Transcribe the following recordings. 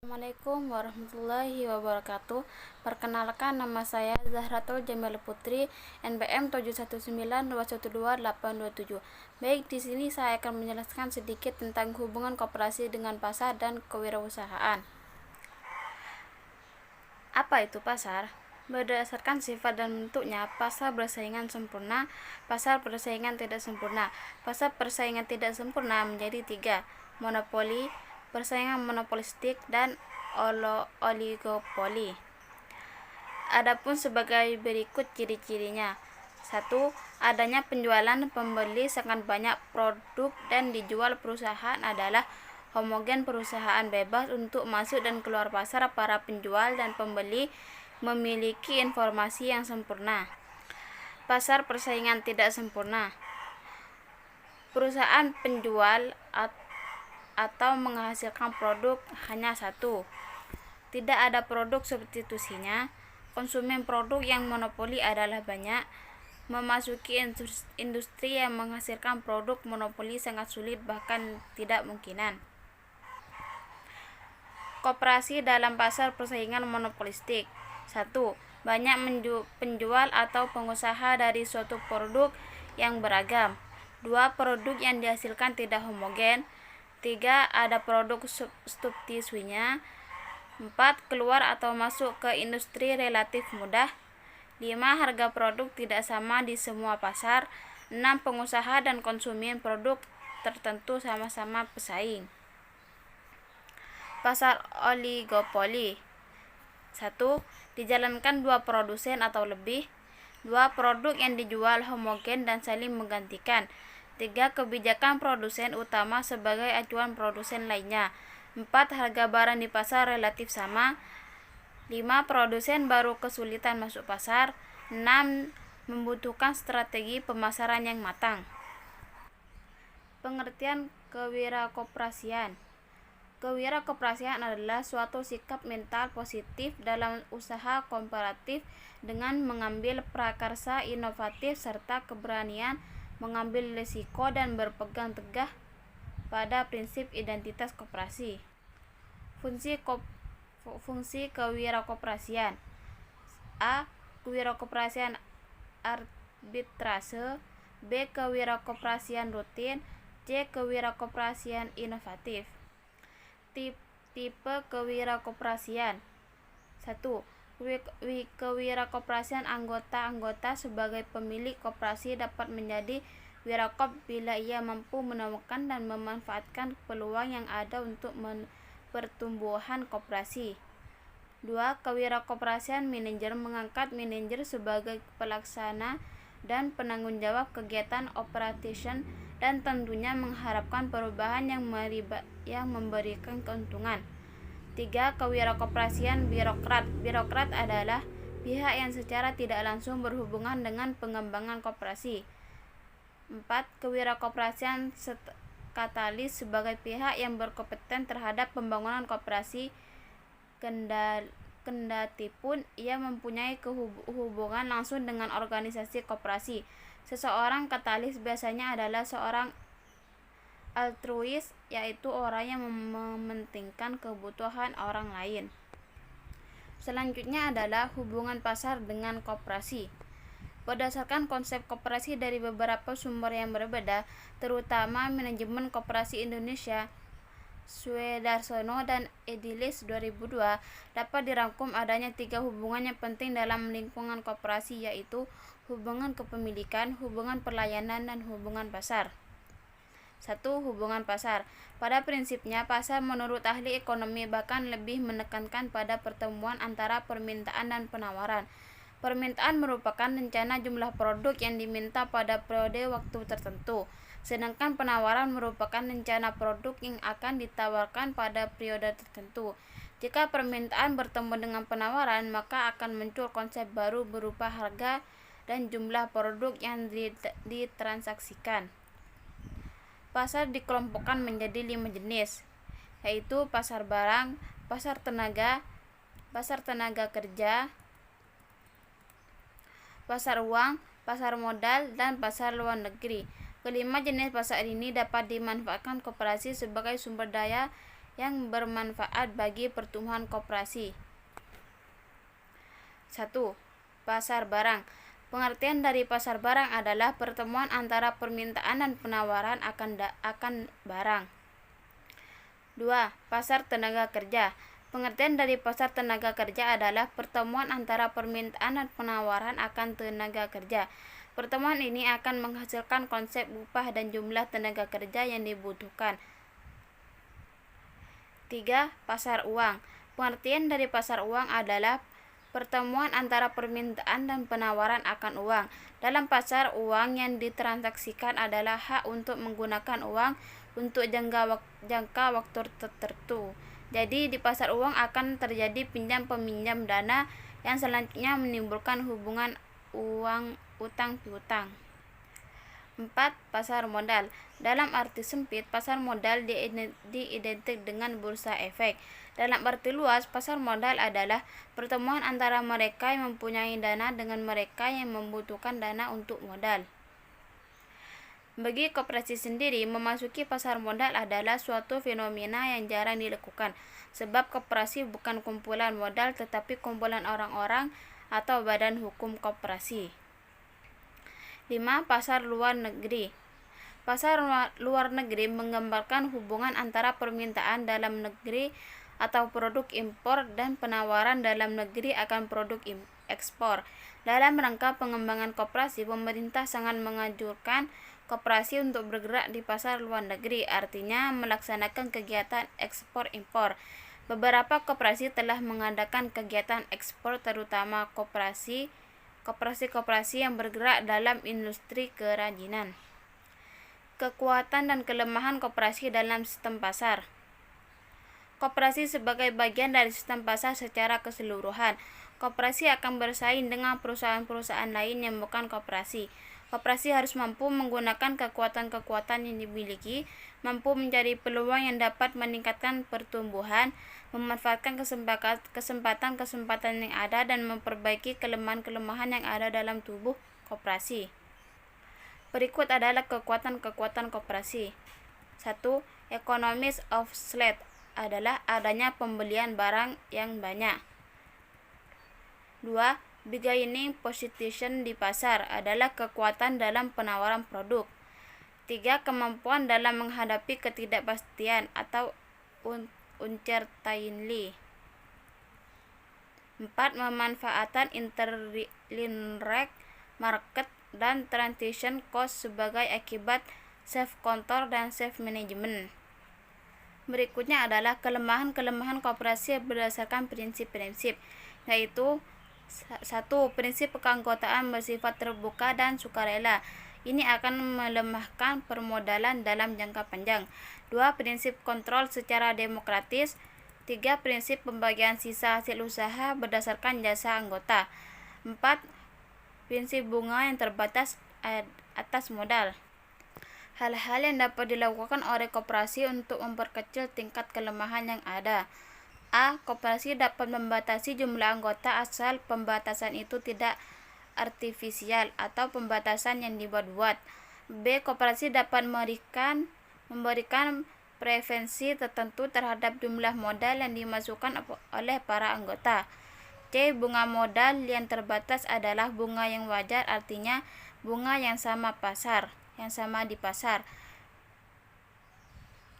Assalamualaikum warahmatullahi wabarakatuh. Perkenalkan, nama saya Zahratul Jamil Putri, NPM 719212827. Baik, di sini saya akan menjelaskan sedikit tentang hubungan koperasi dengan pasar dan kewirausahaan. Apa itu pasar? Berdasarkan sifat dan bentuknya, pasar bersaingan sempurna, pasar persaingan tidak sempurna. Pasar persaingan tidak sempurna menjadi tiga: monopoli, persaingan monopolistik, dan oligopoli. Adapun sebagai berikut ciri-cirinya. 1. Adanya penjualan pembeli sangat banyak produk dan dijual. Perusahaan adalah homogen, perusahaan bebas untuk masuk dan keluar pasar. Para penjual dan pembeli memiliki informasi yang sempurna. Pasar persaingan tidak sempurna. Perusahaan penjual atau menghasilkan produk hanya satu. Tidak ada produk substitusinya. Konsumen produk yang monopoli adalah banyak. Memasuki industri yang menghasilkan produk monopoli sangat sulit, bahkan tidak mungkinan. Koperasi dalam pasar persaingan monopolistik. 1. Banyak penjual atau pengusaha dari suatu produk yang beragam. 2. Produk yang dihasilkan tidak homogen. 3. Ada produk substitusinya. 4. Keluar atau masuk ke industri relatif mudah. 5. Harga produk tidak sama di semua pasar. 6. Pengusaha dan konsumen produk tertentu sama-sama pesaing. Pasar oligopoli. 1. Dijalankan dua produsen atau lebih. 2. Produk yang dijual homogen dan saling menggantikan. 3. Kebijakan produsen utama sebagai acuan produsen lainnya. 4. Harga barang di pasar relatif sama. 5. Produsen baru kesulitan masuk pasar. 6. Membutuhkan strategi pemasaran yang matang. Pengertian kewirakoperasian. Kewirakoperasian adalah suatu sikap mental positif dalam usaha kooperatif dengan mengambil prakarsa inovatif serta keberanian mengambil risiko dan berpegang teguh pada prinsip identitas koperasi. Fungsi kewirakoperasian. A. Kewirakoperasian arbitrase. B. Kewirakoperasian rutin. C. Kewirakoperasian inovatif. Tipe kewirakoperasian. 1. Kewirakoperasian anggota-anggota sebagai pemilik koperasi dapat menjadi wirakop bila ia mampu menemukan dan memanfaatkan peluang yang ada untuk pertumbuhan koperasi. 2. Kewirakoperasian manajer mengangkat manajer sebagai pelaksana dan penanggung jawab kegiatan operation dan tentunya mengharapkan perubahan yang memberikan keuntungan. 3. Kewirakoperasian birokrat. Birokrat adalah pihak yang secara tidak langsung berhubungan dengan pengembangan koperasi. 4. Kewirakoperasian katalis sebagai pihak yang berkompeten terhadap pembangunan koperasi, kendatipun ia mempunyai hubungan langsung dengan organisasi koperasi. Seseorang katalis biasanya adalah seorang altruis, yaitu orang yang mementingkan kebutuhan orang lain. Selanjutnya adalah hubungan pasar dengan koperasi. Berdasarkan konsep koperasi dari beberapa sumber yang berbeda, terutama Manajemen Koperasi Indonesia, Swedarsono dan Edilis 2002, dapat dirangkum adanya tiga hubungan yang penting dalam lingkungan koperasi, yaitu hubungan kepemilikan, hubungan pelayanan, dan hubungan pasar. 1. Hubungan pasar. Pada prinsipnya, pasar menurut ahli ekonomi bahkan lebih menekankan pada pertemuan antara permintaan dan penawaran. Permintaan merupakan rencana jumlah produk yang diminta pada periode waktu tertentu, sedangkan penawaran merupakan rencana produk yang akan ditawarkan pada periode tertentu. Jika permintaan bertemu dengan penawaran, maka akan muncul konsep baru berupa harga dan jumlah produk yang ditransaksikan. Pasar dikelompokkan menjadi 5 jenis, yaitu pasar barang, pasar tenaga kerja, pasar uang, pasar modal, dan pasar luar negeri. Kelima jenis pasar ini dapat dimanfaatkan koperasi sebagai sumber daya yang bermanfaat bagi pertumbuhan koperasi. 1. Pasar barang. Pengertian dari pasar barang adalah pertemuan antara permintaan dan penawaran akan barang. 2. Pasar tenaga kerja. Pengertian dari pasar tenaga kerja adalah pertemuan antara permintaan dan penawaran akan tenaga kerja. Pertemuan ini akan menghasilkan konsep upah dan jumlah tenaga kerja yang dibutuhkan. 3. Pasar uang. Pengertian dari pasar uang adalah pertemuan antara permintaan dan penawaran akan uang. Dalam pasar uang, yang ditransaksikan adalah hak untuk menggunakan uang untuk jangka waktu tertentu. Jadi di pasar uang akan terjadi pinjam peminjam dana yang selanjutnya menimbulkan hubungan uang utang piutang. 4. Pasar modal. Dalam arti sempit, pasar modal diidentik dengan bursa efek. Dalam arti luas, pasar modal adalah pertemuan antara mereka yang mempunyai dana dengan mereka yang membutuhkan dana untuk modal. Bagi koperasi sendiri, memasuki pasar modal adalah suatu fenomena yang jarang dilakukan, sebab koperasi bukan kumpulan modal tetapi kumpulan orang-orang atau badan hukum koperasi. 5. Pasar luar negeri. Pasar luar negeri menggambarkan hubungan antara permintaan dalam negeri atau produk impor dan penawaran dalam negeri akan produk ekspor. Dalam rangka pengembangan koperasi, pemerintah sangat menganjurkan koperasi untuk bergerak di pasar luar negeri, artinya melaksanakan kegiatan ekspor-impor. Beberapa koperasi telah mengadakan kegiatan ekspor, terutama koperasi yang bergerak dalam industri kerajinan. Kekuatan dan kelemahan koperasi dalam sistem pasar. Koperasi sebagai bagian dari sistem pasar secara keseluruhan. Koperasi akan bersaing dengan perusahaan-perusahaan lain yang bukan koperasi. Koperasi harus mampu menggunakan kekuatan-kekuatan yang dimiliki, mampu mencari peluang yang dapat meningkatkan pertumbuhan, memanfaatkan kesempatan-kesempatan yang ada, dan memperbaiki kelemahan-kelemahan yang ada dalam tubuh koperasi. Berikut adalah kekuatan-kekuatan koperasi. 1. Economies of scale adalah adanya pembelian barang yang banyak. 2. Bargaining position di pasar adalah kekuatan dalam penawaran produk. 3. Kemampuan dalam menghadapi ketidakpastian atau uncertainty. 4. Pemanfaatan indirect market dan transition cost sebagai akibat self control dan self management. Berikutnya adalah kelemahan-kelemahan koperasi berdasarkan prinsip-prinsip, yaitu 1. Prinsip keanggotaan bersifat terbuka dan sukarela. Ini akan melemahkan permodalan dalam jangka panjang. 2. Prinsip kontrol secara demokratis. 3. Prinsip pembagian sisa hasil usaha berdasarkan jasa anggota. 4. Prinsip bunga yang terbatas atas modal. Hal-hal yang dapat dilakukan oleh koperasi untuk memperkecil tingkat kelemahan yang ada. A. Koperasi dapat membatasi jumlah anggota asal pembatasan itu tidak artifisial atau pembatasan yang dibuat-buat. B. Koperasi dapat memberikan preferensi tertentu terhadap jumlah modal yang dimasukkan oleh para anggota. C. Bunga modal yang terbatas adalah bunga yang wajar, artinya bunga yang sama di pasar.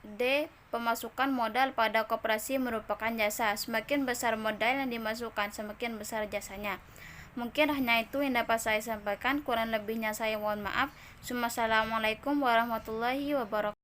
D. Pemasukan modal pada koperasi merupakan jasa. Semakin besar modal yang dimasukkan, semakin besar jasanya. Mungkin hanya itu yang dapat saya sampaikan. Kurang lebihnya saya mohon maaf. Assalamualaikum warahmatullahi wabarakatuh.